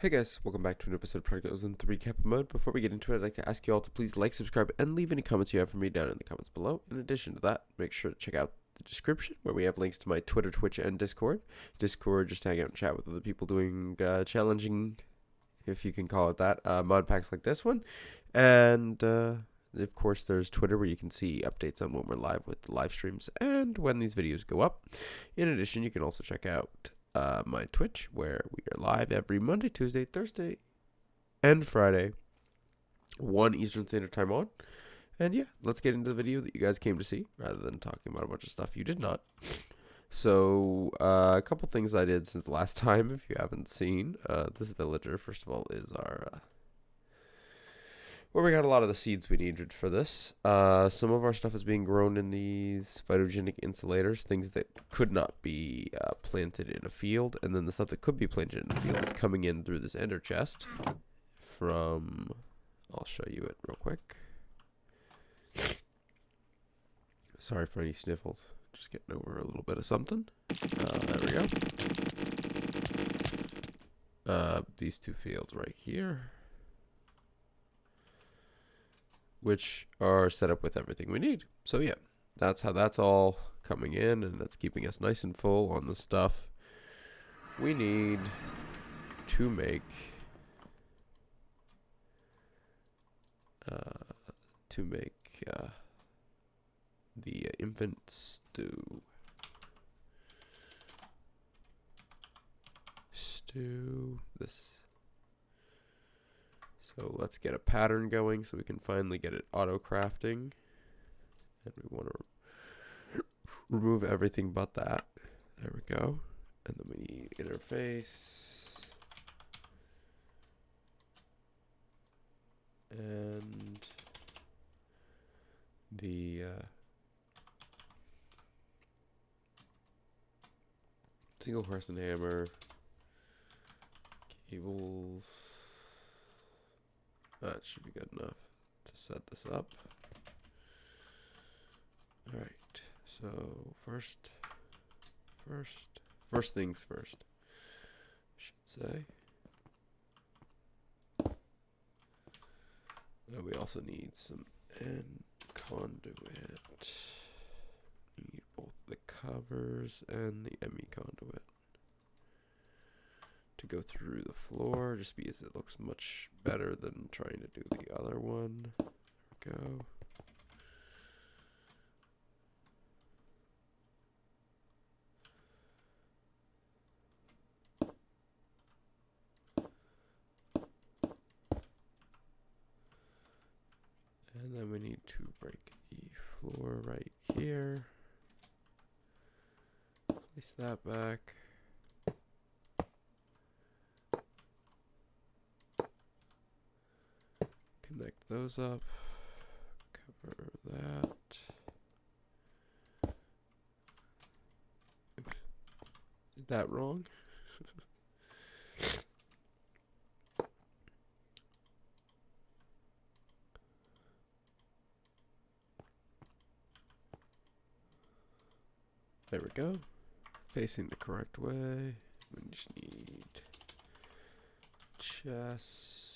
Hey guys, welcome back to an episode of Project Ozone 3 Kappa mode. Before we get into it, I'd like to ask you all to please like, subscribe, and leave any comments you have for me down in the comments below. In addition to that, make sure to check out the description where we have links to my Twitter, Twitch, and Discord. Discord, just to hang out and chat with other people doing challenging, if you can call it that, mod packs like this one. And of course, there's Twitter where you can see updates on when we're live with the live streams and when these videos go up. In addition, you can also check out my Twitch, where we are live every Monday, Tuesday, Thursday, and Friday, 1 Eastern Standard Time on. And yeah, let's get into the video that you guys came to see, rather than talking about a bunch of stuff you did not. So, a couple things I did since last time, if you haven't seen. This villager, first of all, is our where we got a lot of the seeds we needed for this. Some of our stuff is being grown in these phytogenic insulators, things that could not be planted in a field, and then the stuff that could be planted in a field is coming in through this ender chest from, I'll show you it real quick. Sorry for any sniffles, just getting over a little bit of something. There we go. These two fields right here, which are set up with everything we need. So yeah, that's how that's all coming in, and that's keeping us nice and full on the stuff we need to make the infant stew. This. So let's get a pattern going so we can finally get it auto crafting. And we want to remove everything but that. There we go. And then we need interface. And the single person hammer, cables. That should be good enough to set this up. Alright, so first things first, I should say. We also need some end conduit. We need both the covers and the ME conduit to go through the floor, just because it looks much better than trying to do the other one. There we go. And then we need to break the floor right here. Place that back. Connect those up. Cover that. Oops. Did that wrong? There we go. Facing the correct way. We just need chest.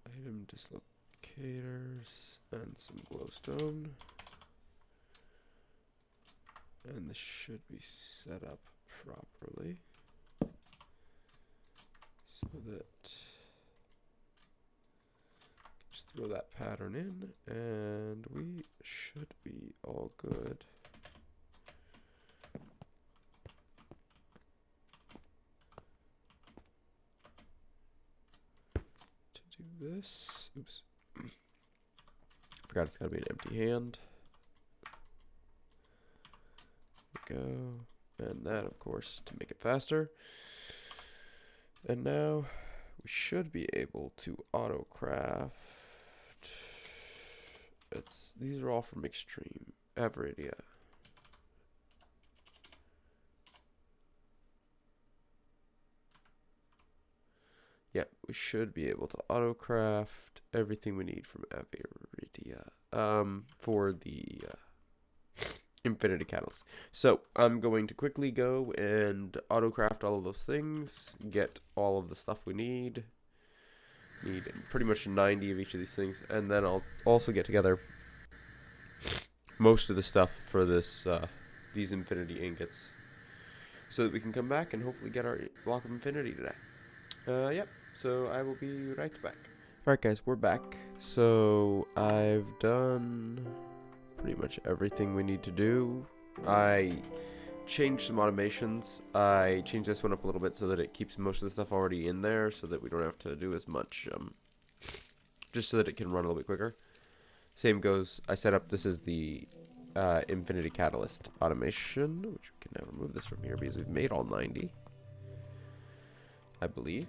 Item dislocators and some glowstone. And this should be set up properly so that just throw that pattern in and we should be all good. To do this, oops, forgot it's gotta be an empty hand. There we go, and that of course to make it faster. And now we should be able to auto craft. These are all from Extreme Averidia. Yeah, we should be able to auto craft everything we need from Averidia for the infinity catalyst. So I'm going to quickly go and auto-craft all of those things, get all of the stuff we need pretty much 90 of each of these things, and then I'll also get together most of the stuff for this these infinity ingots, so that we can come back and hopefully get our block of infinity today. Yep, so I will be right back. Alright guys, we're back. So I've done pretty much everything we need to do. I changed some automations. I changed this one up a little bit so that it keeps most of the stuff already in there, so that we don't have to do as much, just so that it can run a little bit quicker. Same goes, I set up, this is the infinity catalyst automation, which we can now remove this from here because we've made all 90, I believe.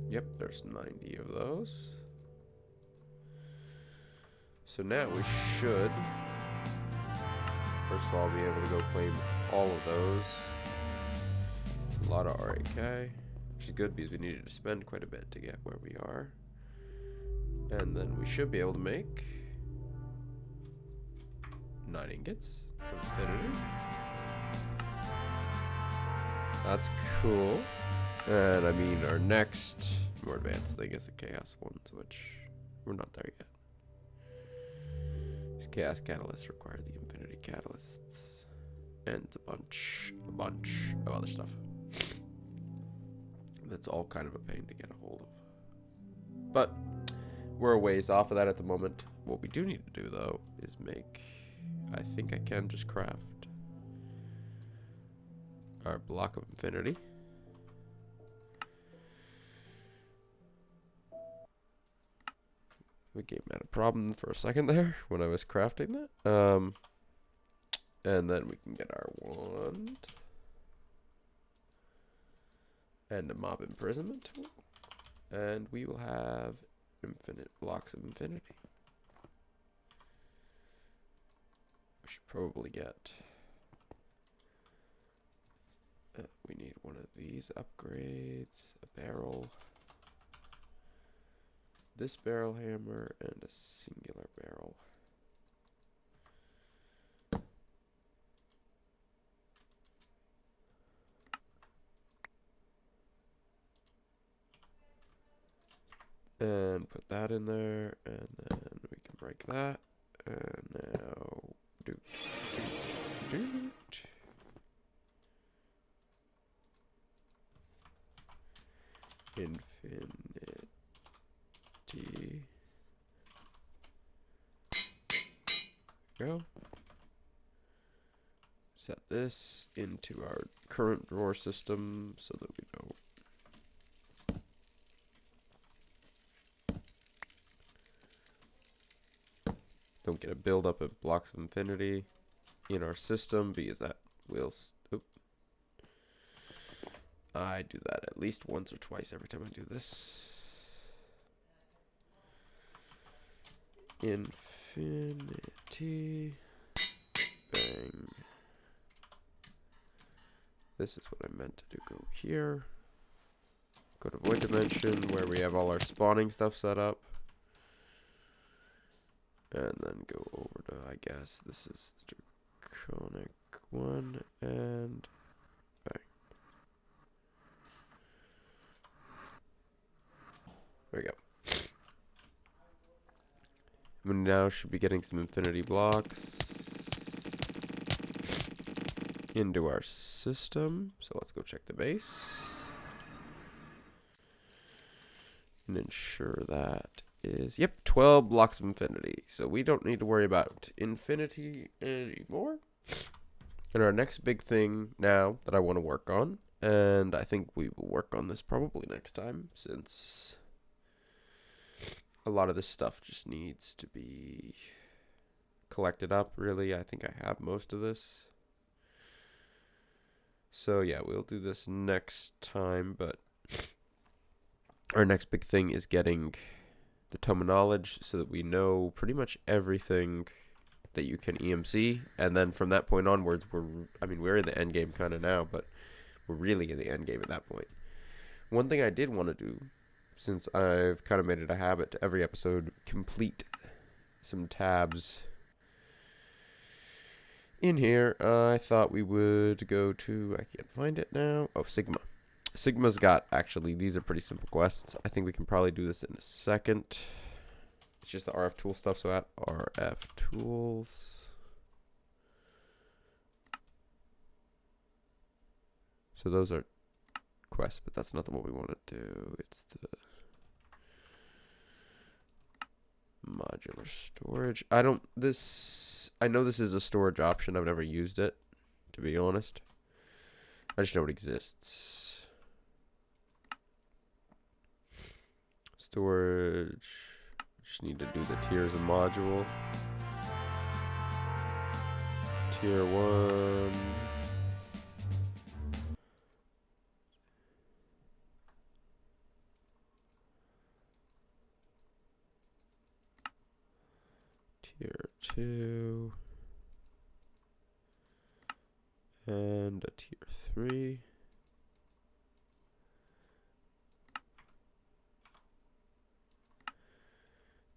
Yep, there's 90 of those. So now we should, first of all, be able to go claim all of those. It's a lot of RAK, which is good because we needed to spend quite a bit to get where we are. And then we should be able to make 9 ingots of infinity. That's cool. And I mean, our next more advanced thing is the chaos ones, which we're not there yet. These chaos catalysts require the infinity catalysts and a bunch of other stuff. That's all kind of a pain to get a hold of. But we're a ways off of that at the moment. What we do need to do though is make, I think I can just craft our block of infinity. The game had a problem for a second there when I was crafting that. And then we can get our wand and a mob imprisonment tool, and we will have infinite blocks of infinity. We should probably get, we need one of these upgrades, a barrel, this barrel hammer, and a singular barrel. And put that in there, and then we can break that. And now do infinity. Go. Set this into our current drawer system so that we don't get a buildup of blocks of infinity in our system, because that will. I do that at least once or twice every time I do this. Infinity. Bang. This is what I meant to do. Go here. Go to void dimension where we have all our spawning stuff set up. And then go over to, I guess, this is the draconic one, and bang. There we go. We now should be getting some infinity blocks into our system. So let's go check the base and ensure that is, yep, 12 blocks of infinity. So we don't need to worry about infinity anymore. And our next big thing now that I want to work on, and I think we will work on this probably next time, since a lot of this stuff just needs to be collected up, really. I think I have most of this. So yeah, we'll do this next time, but our next big thing is getting the Tome of Knowledge so that we know pretty much everything that you can EMC, and then from that point onwards, we're in the end game kind of now, but we're really in the end game at that point. One thing I did want to do, since I've kind of made it a habit to every episode complete some tabs in here, I thought we would go to, I can't find it now. Oh, Sigma. Sigma's got, actually, these are pretty simple quests. I think we can probably do this in a second. It's just the RF tool stuff, so at RF tools. So those are quests, but that's not the one we want to do. It's the modular storage. I know this is a storage option. I've never used it, to be honest. I just know it exists. Storage. Just need to do the tiers of module. Tier 1. Tier 2. And a tier 3.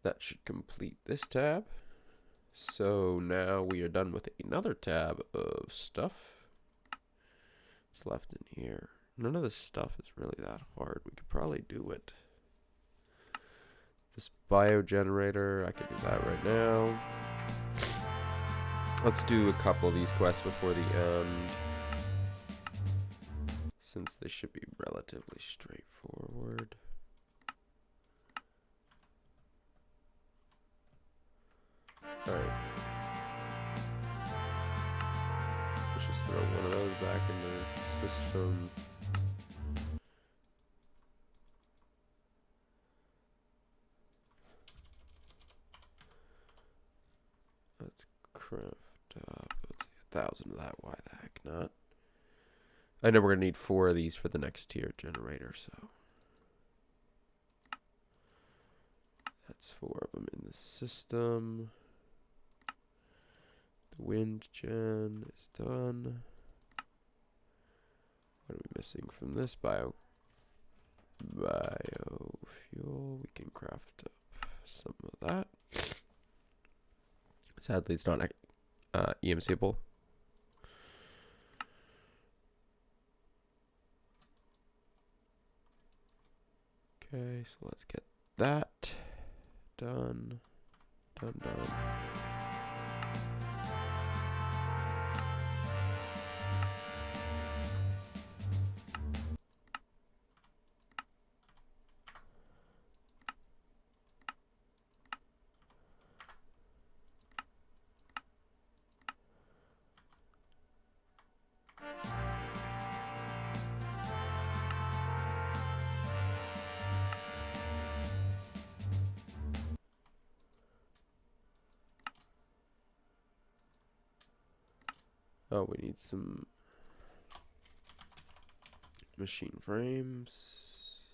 That should complete this tab. So now we are done with another tab of stuff. What's left in here? None of this stuff is really that hard. We could probably do it. This biogenerator, I can do that right now. Let's do a couple of these quests before the end, since they should be relatively straightforward. Alright. Let's just throw one of those back into the system. Let's craft up, let's see, 1,000 of that, why the heck not? I know we're going to need 4 of these for the next tier generator, so. That's 4 of them in the system. The wind gen is done. What are we missing from this biofuel? We can craft up some of that. Sadly, it's not EMCable. Okay, so let's get that done. Done. Oh, we need some machine frames.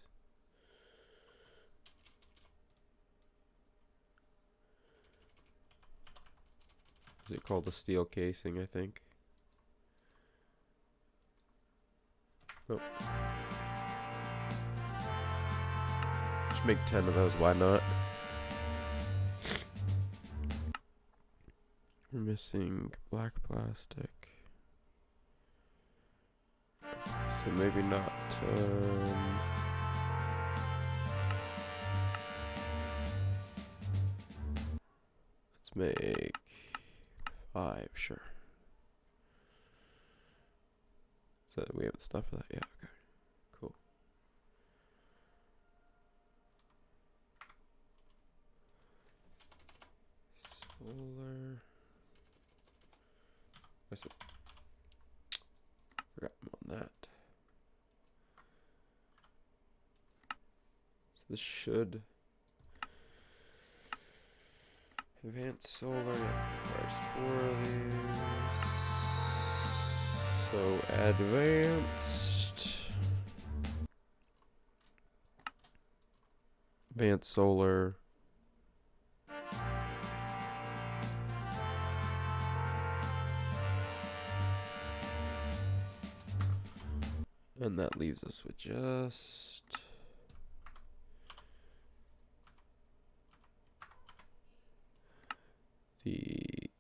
Is it called the steel casing, I think? Oh. Just make 10 of those, why not? We're missing black plastic. So maybe not, let's make 5, sure. So we have the stuff for that, yeah, okay, cool. Solar. Forgot on that. So this should advanced solar. Yeah, requires 4 of these. So advanced solar. And that leaves us with just the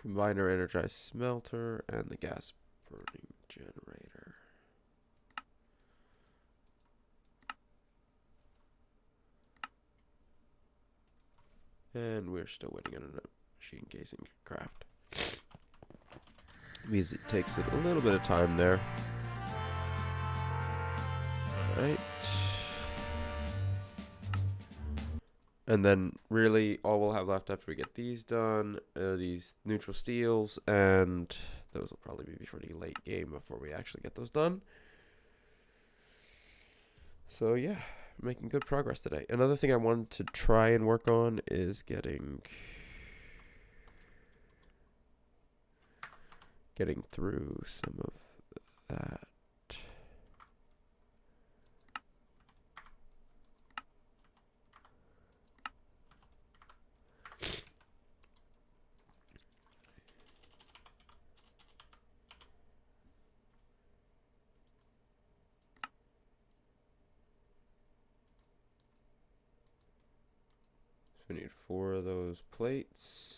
Combiner, energized smelter, and the gas burning generator. And we're still waiting on a machine casing craft. Means it takes it a little bit of time there. Alright. And then really all we'll have left after we get these done, these neutral steels, and those will probably be pretty late game before we actually get those done. So yeah, making good progress today. Another thing I wanted to try and work on is getting through some of that. We need 4 of those plates,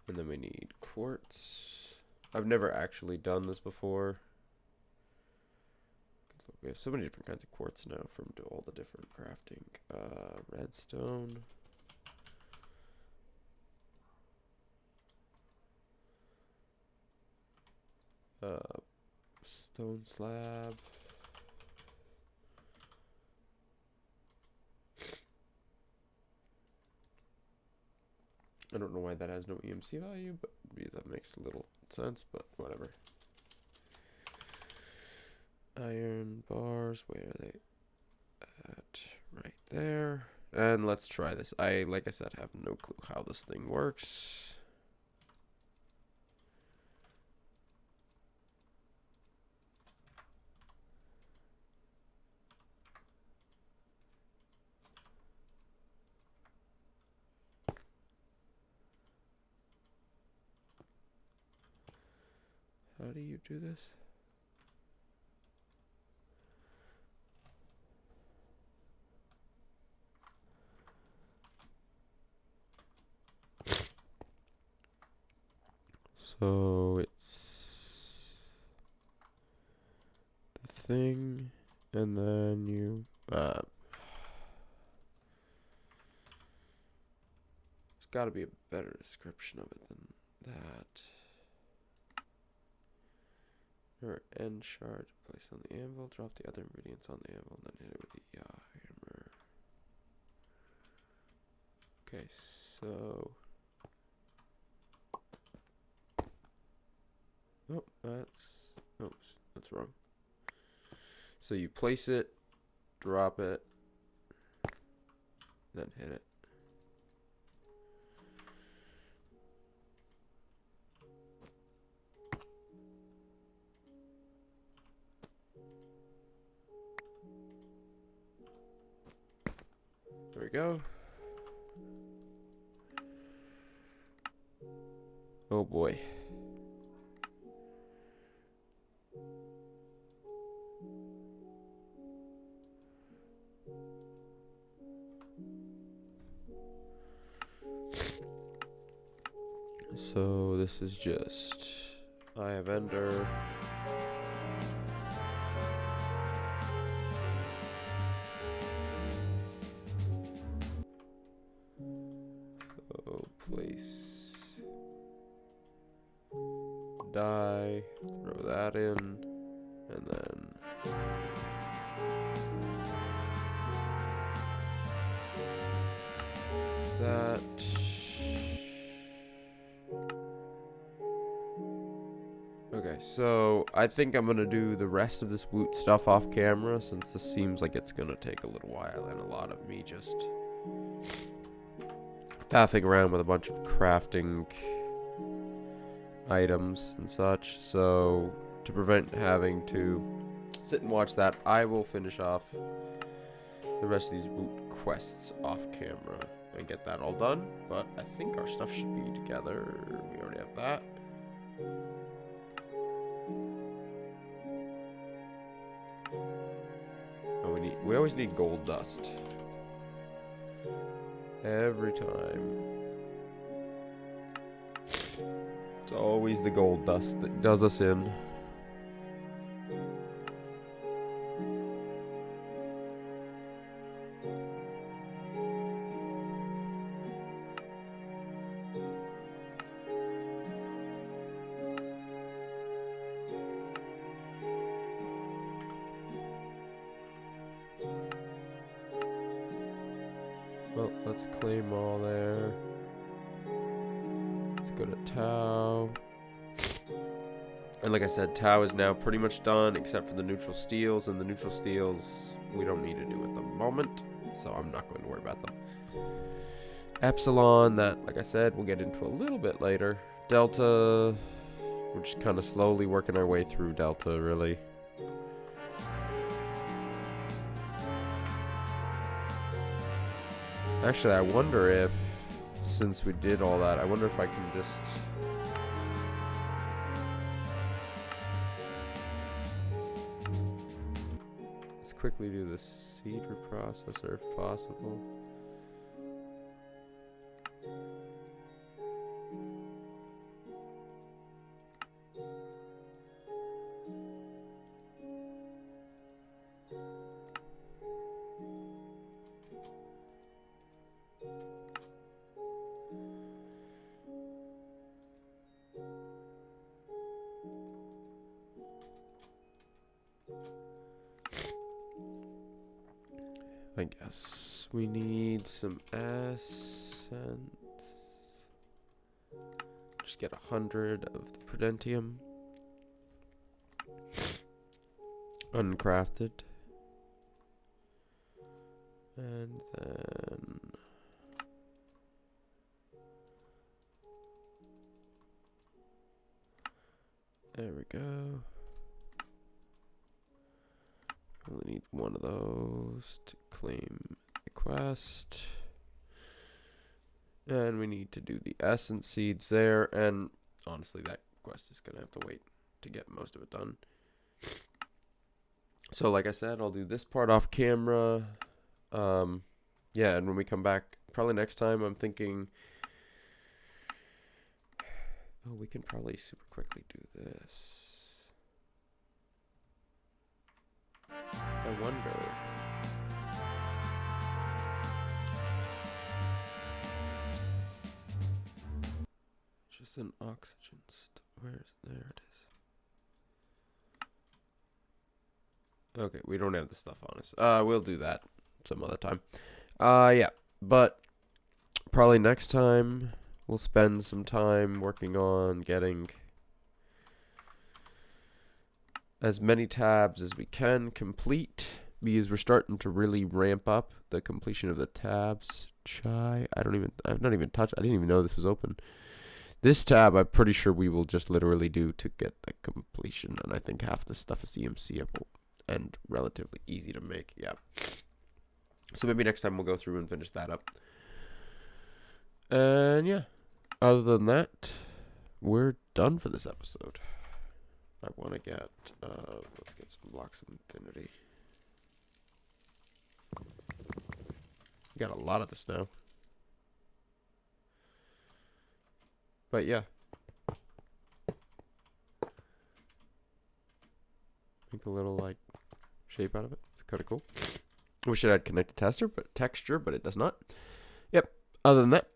and then we need quartz. I've never actually done this before. We have so many different kinds of quartz now from all the different crafting. Redstone. Stone slab. I don't know why that has no EMC value, but because that makes a little sense, but whatever. Iron bars, where are they at? Right there. And let's try this. Like I said, have no clue how this thing works. How do you do this? So it's the thing, and then you there's got to be a better description of it than that. Or end shard, place on the anvil, drop the other ingredients on the anvil, and then hit it with the hammer. Okay, so that's wrong. So you place it, drop it, then hit it. There we go. Oh boy. So this is just Eye of Ender. So place die, throw that in, and then that. Okay, so I think I'm gonna do the rest of this woot stuff off camera, since this seems like it's gonna take a little while and a lot of me just faffing around with a bunch of crafting items and such. So to prevent having to sit and watch that, I will finish off the rest of these woot quests off camera and get that all done. But I think our stuff should be together. We already have that. We always need gold dust. Every time. It's always the gold dust that does us in. Well, let's claim all there. Let's go to Tau. And like I said, Tau is now pretty much done except for the neutral steels. And the neutral steels we don't need to do at the moment, so I'm not going to worry about them. Epsilon, that, like I said, we'll get into a little bit later. Delta, we're just kind of slowly working our way through Delta, really. Actually, I wonder if, since we did all that, I wonder if I can just... Let's quickly do the seed reprocessor if possible. I guess we need some essence. Just get 100 of the prudentium. Uncrafted. And then... There we go. Only need one of those to claim the quest. And we need to do the essence seeds there. And honestly, that quest is going to have to wait to get most of it done. So like I said, I'll do this part off camera. Yeah, and when we come back, probably next time, I'm thinking... Oh, we can probably super quickly do this. I wonder. Just an oxygen. There it is. Okay, we don't have the stuff on us. We'll do that some other time. Yeah, but probably next time we'll spend some time working on getting as many tabs as we can complete, because we're starting to really ramp up the completion of the tabs. I didn't even know this was open. This tab, I'm pretty sure we will just literally do to get the completion, and I think half the stuff is EMCable and relatively easy to make. Yeah. So maybe next time we'll go through and finish that up. And yeah, other than that, we're done for this episode. I want to get, let's get some blocks of infinity. Got a lot of this now. But yeah. Make a little, like, shape out of it. It's kind of cool. Wish it had connected texture, but it does not. Yep. Other than that,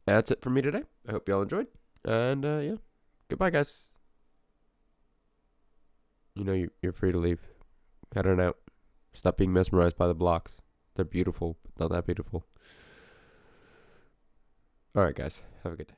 that's it for me today. I hope y'all enjoyed. And, yeah. Goodbye, guys. You know, you're free to leave. Head on out. Stop being mesmerized by the blocks. They're beautiful, but not that beautiful. Alright, guys. Have a good day.